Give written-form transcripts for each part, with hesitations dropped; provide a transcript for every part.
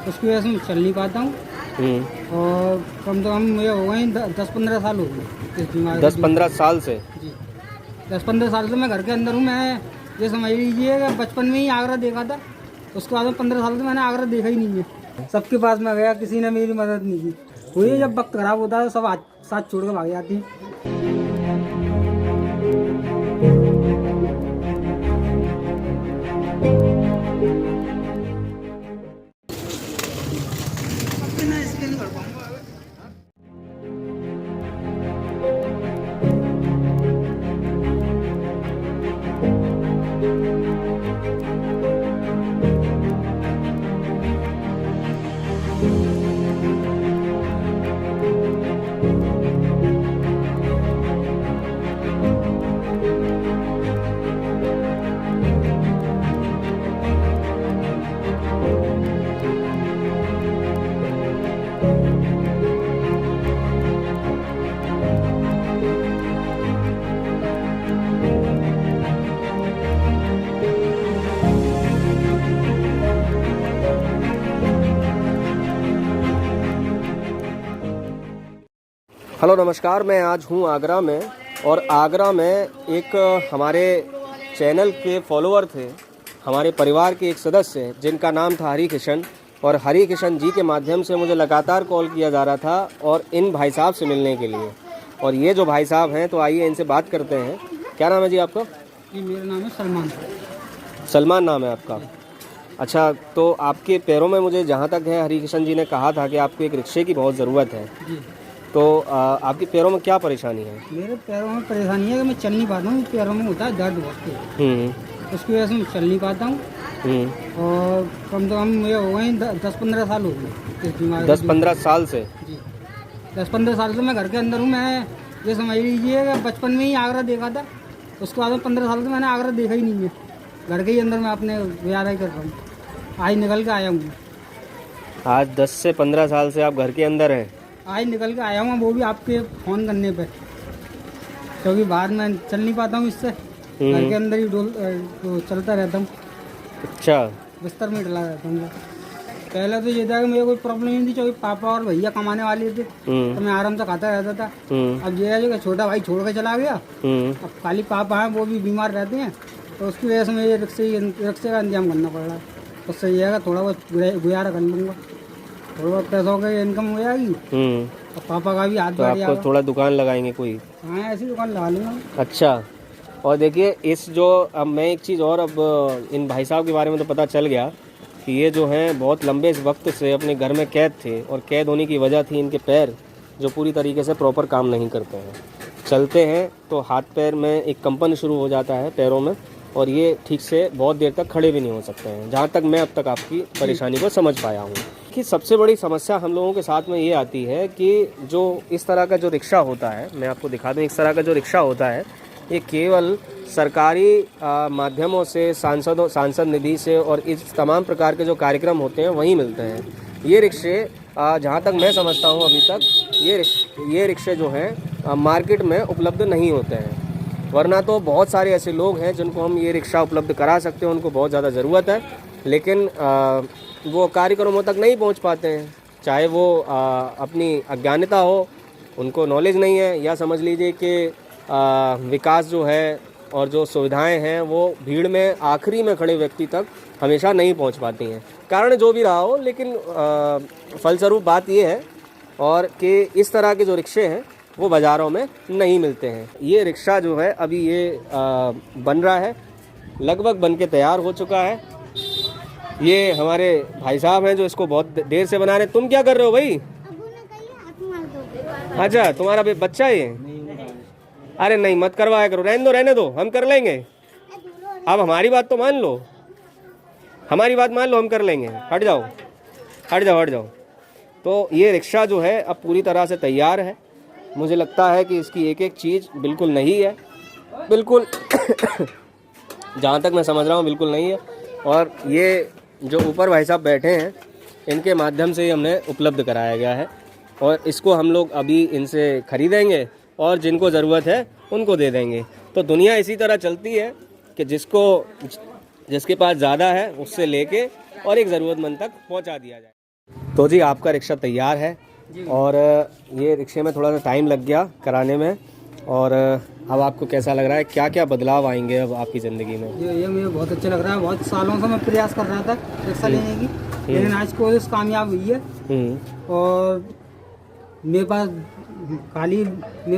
उसकी वजह से मैं चल नहीं पाता हूँ। और कम से कम मुझे हो गए 10-15 साल हो गए इस बीमारी 10-15 साल से? जी 10-15 साल से मैं घर के अंदर हूँ। मैं ये समझ लीजिए कि बचपन में ही आगरा देखा था, उसके बाद में 15 साल से मैंने आगरा देखा ही नहीं है। सबके पास में गया, किसी ने मेरी मदद नहीं की। वही जब वक्त खराब होता है सब साथ छोड़ के भाग जाती है। हेलो नमस्कार, मैं आज हूँ आगरा में। और आगरा में एक हमारे चैनल के फॉलोअर थे, हमारे परिवार के एक सदस्य जिनका नाम था हरी किशन। और हरी किशन जी के माध्यम से मुझे लगातार कॉल किया जा रहा था और इन भाई साहब से मिलने के लिए। और ये जो भाई साहब हैं, तो आइए इनसे बात करते हैं। क्या नाम है जी आपका? जी मेरा नाम है सलमान। सलमान नाम है आपका? अच्छा, तो आपके पैरों में, मुझे जहाँ तक है, हरी किशन जी ने कहा था कि आपको एक रिक्शे की बहुत ज़रूरत है। जी तो आपके पैरों में क्या परेशानी है? मेरे पैरों में परेशानी है कि मैं चल नहीं पाता हूँ। पैरों में होता है दर्द बहुत, उसकी वजह से मैं चल नहीं पाता हूँ। और कम से कम मुझे हो गए 10-15 साल हो गए इस बीमारी 10-15 साल से? जी 10-15 साल से मैं घर के अंदर हूँ। मैं ये समझ लीजिए कि बचपन में ही आगरा देखा था, उसके बाद में 15 साल से मैंने आगरा देखा ही नहीं है। घर के ही अंदर मैं अपने गुजारा ही कर रहा हूँ। आज निकल के आया हूँ। आज 10 से 15 साल से आप घर के अंदर हैं? आज निकल के आया हूँ, वो भी आपके फ़ोन करने पे, क्योंकि बाहर में चल नहीं पाता हूँ इससे। घर के अंदर ही तो चलता रहता हूँ। अच्छा, बिस्तर में डला रहता हूँ। पहले तो ये था कि मुझे कोई प्रॉब्लम नहीं थी, क्योंकि पापा और भैया कमाने वाले थे, तो मैं आराम से खाता रहता था। अब ये है जो कि छोटा भाई छोड़ के चला गया, अब खाली पापा हैं, वो भी बीमार रहते हैं, तो उसकी वजह से मुझे रिक्शे का इंतजाम करना पड़ रहा है। उससे ये है कि थोड़ा बहुत गुजारा कर लूँगा, थोड़ा बहुत पैसों की इनकम हो जाएगी। और पापा का भी हाथ तो आपको थोड़ा दुकान लगाएंगे कोई? हाँ, ऐसी दुकान लगा लूँगा। अच्छा, और देखिए इस जो, अब मैं एक चीज़ और, अब इन भाई साहब के बारे में तो पता चल गया कि ये जो हैं बहुत लंबे वक्त से अपने घर में कैद थे, और कैद होने की वजह थी इनके पैर, जो पूरी तरीके से प्रॉपर काम नहीं करते हैं। चलते हैं तो हाथ पैर में एक कंपन शुरू हो जाता है पैरों में, और ये ठीक से बहुत देर तक खड़े भी नहीं हो सकते हैं, जहाँ तक मैं अब तक आपकी परेशानी को समझ पाया हूँ। कि सबसे बड़ी समस्या हम लोगों के साथ में ये आती है कि जो इस तरह का जो रिक्शा होता है, मैं आपको दिखा दूँ, इस तरह का जो रिक्शा होता है, ये केवल सरकारी माध्यमों से, सांसद निधि से और इस तमाम प्रकार के जो कार्यक्रम होते हैं वहीं मिलते हैं। ये रिक्शे, जहाँ तक मैं समझता हूँ अभी तक, ये रिक्शे जो हैं मार्केट में उपलब्ध नहीं होते हैं। वरना तो बहुत सारे ऐसे लोग हैं जिनको हम ये रिक्शा उपलब्ध करा सकते हैं, उनको बहुत ज़्यादा ज़रूरत है, लेकिन वो कार्यक्रमों तक नहीं पहुंच पाते हैं। चाहे वो अपनी अज्ञानता हो, उनको नॉलेज नहीं है, या समझ लीजिए कि विकास जो है और जो सुविधाएं हैं वो भीड़ में आखिरी में खड़े व्यक्ति तक हमेशा नहीं पहुंच पाती हैं। कारण जो भी रहा हो, लेकिन फलस्वरूप बात ये है और कि इस तरह के जो रिक्शे हैं वो बाज़ारों में नहीं मिलते हैं। ये रिक्शा जो है अभी ये बन रहा है, लगभग बन के तैयार हो चुका है। ये हमारे भाई साहब हैं जो इसको बहुत देर से बना रहे हैं। तुम क्या कर रहे हो भाई? अच्छा, तुम्हारा बच्चा है ये? अरे नहीं, मत करवाया करो, रहने दो, हम कर लेंगे। अब हमारी बात तो मान लो, हमारी बात मान लो, हम कर लेंगे। हट जाओ। तो ये रिक्शा जो है अब पूरी तरह से तैयार है। मुझे लगता है कि इसकी एक एक चीज़ बिल्कुल नहीं है, बिल्कुल जहाँ तक मैं समझ रहा हूँ बिल्कुल नहीं है। और ये जो ऊपर भाई साहब बैठे हैं, इनके माध्यम से ही हमने उपलब्ध कराया गया है, और इसको हम लोग अभी इनसे ख़रीदेंगे और जिनको ज़रूरत है उनको दे देंगे। तो दुनिया इसी तरह चलती है कि जिसके पास ज़्यादा है उससे लेके और एक ज़रूरतमंद तक पहुंचा दिया जाए। तो जी आपका रिक्शा तैयार है और ये रिक्शे में थोड़ा सा टाइम लग गया कराने में, और अब आपको कैसा लग रहा है, क्या क्या बदलाव आएंगे अब आपकी ज़िंदगी में? ये मुझे बहुत अच्छा लग रहा है। बहुत सालों से मैं प्रयास कर रहा था रिक्शा लेने की, लेकिन आज कोशिश कामयाब हुई है। और मेरे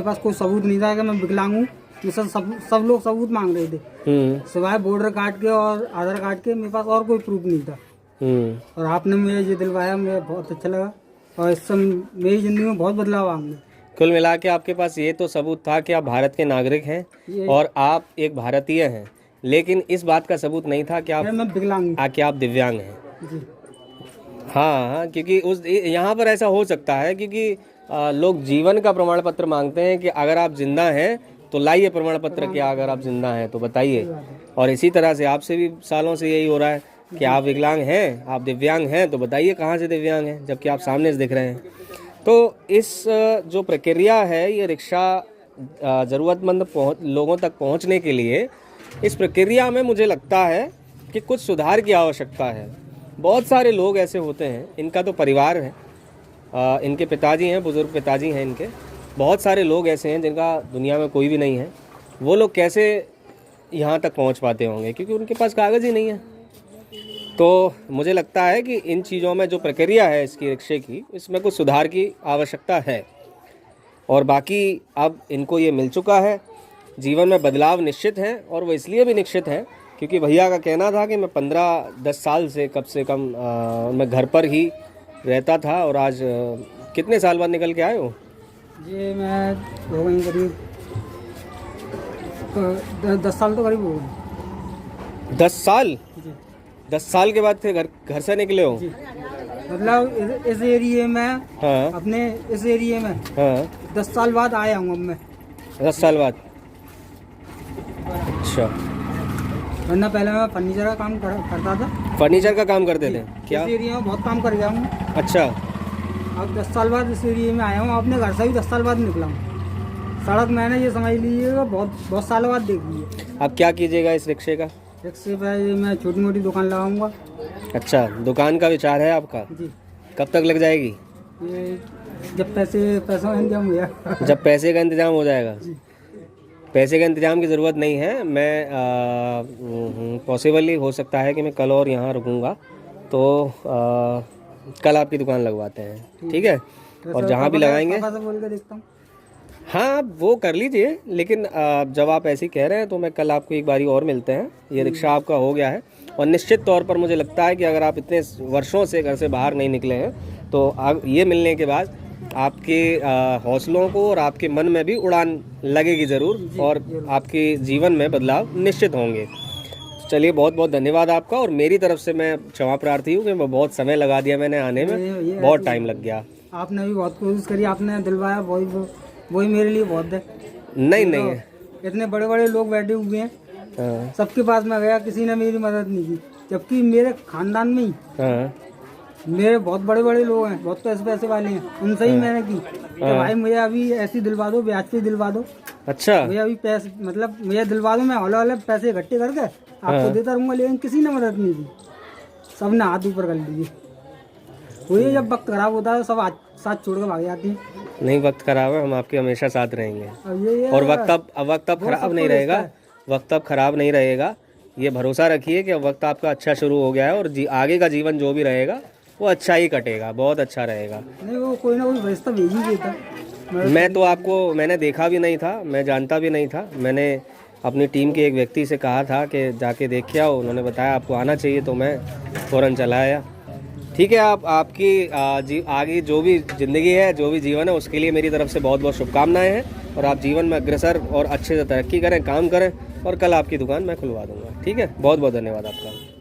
पास कोई सबूत नहीं था कि मैं विकलांग हूँ। मुझसे सब लोग सबूत मांग रहे थे, सिवाय बॉर्डर कार्ड के और आधार कार्ड के मेरे पास और कोई प्रूफ नहीं था। और आपने मुझे ये दिलवाया, मुझे बहुत अच्छा लगा और इससे मेरी ज़िंदगी में बहुत बदलाव आएंगे। कुल मिला के आपके पास ये तो सबूत था कि आप भारत के नागरिक हैं और आप एक भारतीय हैं, लेकिन इस बात का सबूत नहीं था कि मैं विकलांग हूँ, कि आप दिव्यांग हैं। हाँ, क्योंकि उस यहाँ पर ऐसा हो सकता है क्योंकि लोग जीवन का प्रमाण पत्र मांगते हैं कि अगर आप जिंदा हैं तो लाइए प्रमाण पत्र, क्या अगर आप जिंदा हैं तो बताइए। और इसी तरह से आपसे भी सालों से यही हो रहा है कि आप विकलांग हैं, आप दिव्यांग हैं तो बताइए कहाँ से दिव्यांग हैं, जबकि आप सामने से दिख रहे हैं। तो इस जो प्रक्रिया है, ये रिक्शा ज़रूरतमंद लोगों तक पहुँचने के लिए, इस प्रक्रिया में मुझे लगता है कि कुछ सुधार की आवश्यकता है। बहुत सारे लोग ऐसे होते हैं, इनका तो परिवार है, इनके पिताजी हैं, बुज़ुर्ग पिताजी हैं इनके। बहुत सारे लोग ऐसे हैं जिनका दुनिया में कोई भी नहीं है। वो लोग कैसे यहाँ तक पहुँच पाते होंगे, क्योंकि उनके पास कागज़ ही नहीं है। तो मुझे लगता है कि इन चीज़ों में जो प्रक्रिया है इसकी रिक्शे की, इसमें कुछ सुधार की आवश्यकता है। और बाकी अब इनको ये मिल चुका है, जीवन में बदलाव निश्चित है, और वो इसलिए भी निश्चित है क्योंकि भैया का कहना था कि मैं 15-10 साल से कम मैं घर पर ही रहता था, और आज कितने साल बाद निकल के आए हो? जी मैं हो गई करीब 10 साल तो करीब हो गए। 10 साल? जी। 10 साल के बाद फिर घर से निकले हो? जी। मतलब इस एरिया में, हाँ, अपने इस एरिया में, हाँ, 10 साल बाद आया हूँ अब मैं। 10 साल बाद? अच्छा, वरना पहले मैं फर्नीचर का काम करता था। फर्नीचर का काम करते थे क्या? इस एरिया में बहुत काम कर गया हूँ। अच्छा। अब 10 साल बाद इस एरिया में आया हूँ। अपने घर से भी 10 साल बाद निकला हूँ। सड़क मैंने ये समझ लीजिएगा बहुत सालों बाद देख ली है। अब क्या कीजिएगा इस रिक्शे का? रिक्शे पर मैं छोटी मोटी दुकान लगाऊंगा। अच्छा, दुकान का विचार है आपका? जी। कब तक लग जाएगी? ये जब पैसों का इंतजाम हो जाएगा। जब पैसे का इंतजाम हो जाएगा? पैसे का इंतजाम की ज़रूरत नहीं है। मैं पॉसिबली हो सकता है कि मैं कल और यहाँ रुकूँगा, तो कल आपकी दुकान लगवाते हैं, ठीक है? और जहाँ भी लगाएंगे, बोल के देखता हूँ। हाँ वो कर लीजिए, लेकिन जब आप ऐसे ही कह रहे हैं तो मैं कल आपको एक बारी और मिलते हैं। ये रिक्शा आपका हो गया है, और निश्चित तौर पर मुझे लगता है कि अगर आप इतने वर्षों से घर से बाहर नहीं निकले हैं तो ये मिलने के बाद आपके हौसलों को और आपके मन में भी उड़ान लगेगी ज़रूर, और आपके जीवन में बदलाव निश्चित होंगे। चलिए, बहुत बहुत धन्यवाद आपका, और मेरी तरफ से मैं क्षमा प्रार्थी हूँ कि मैं बहुत समय लगा दिया मैंने आने में, बहुत टाइम लग गया। आपने भी बहुत कोशिश करी, आपने दिलवाया, वही मेरे लिए बहुत है। नहीं है, इतने बड़े बड़े लोग बैठे हुए हैं, सबके पास में गया, किसी ने मेरी मदद नहीं की, जबकि मेरे खानदान में ही मेरे बहुत बड़े बड़े लोग हैं, बहुत पैसे वाले हैं, उनसे ही मैंने की कि भाई मुझे अभी ऐसी दिलवा दो, ब्याज पे दिलवा दो। अच्छा, मुझे अभी पैसे, मतलब मुझे दिलवा दो, मैं हौले पैसे इकट्ठे करके आपको देता रहूँगा, लेकिन किसी ने मदद नहीं दी, सबने हाथ ऊपर कर लिए। वही जब वक्त खराब होता है सब साथ छोड़ कर भाग जाती है। नहीं, वक्त खराब है, हम आपके हमेशा साथ रहेंगे, और वक्त अब खराब नहीं रहेगा, वक्त अब खराब नहीं रहेगा, ये भरोसा रखिए कि वक्त आपका अच्छा शुरू हो गया है, और आगे का जीवन जो भी रहेगा वो अच्छा ही कटेगा, बहुत अच्छा रहेगा। नहीं, वो कोई ना कोई रिश्ता भेज ही देता। मैं तो आपको मैंने देखा भी नहीं था, मैं जानता भी नहीं था। मैंने अपनी टीम के एक व्यक्ति से कहा था कि जाके देख के आओ, उन्होंने बताया आपको आना चाहिए, तो मैं फ़ौरन चला आया। ठीक है, आपकी आगे जो भी ज़िंदगी है, जो भी जीवन है, उसके लिए मेरी तरफ से बहुत बहुत शुभकामनाएं हैं, और आप जीवन में अग्रसर और अच्छे से तरक्की करें, काम करें, और कल आपकी दुकान मैं खुलवा दूँगा। ठीक है, बहुत बहुत धन्यवाद आपका।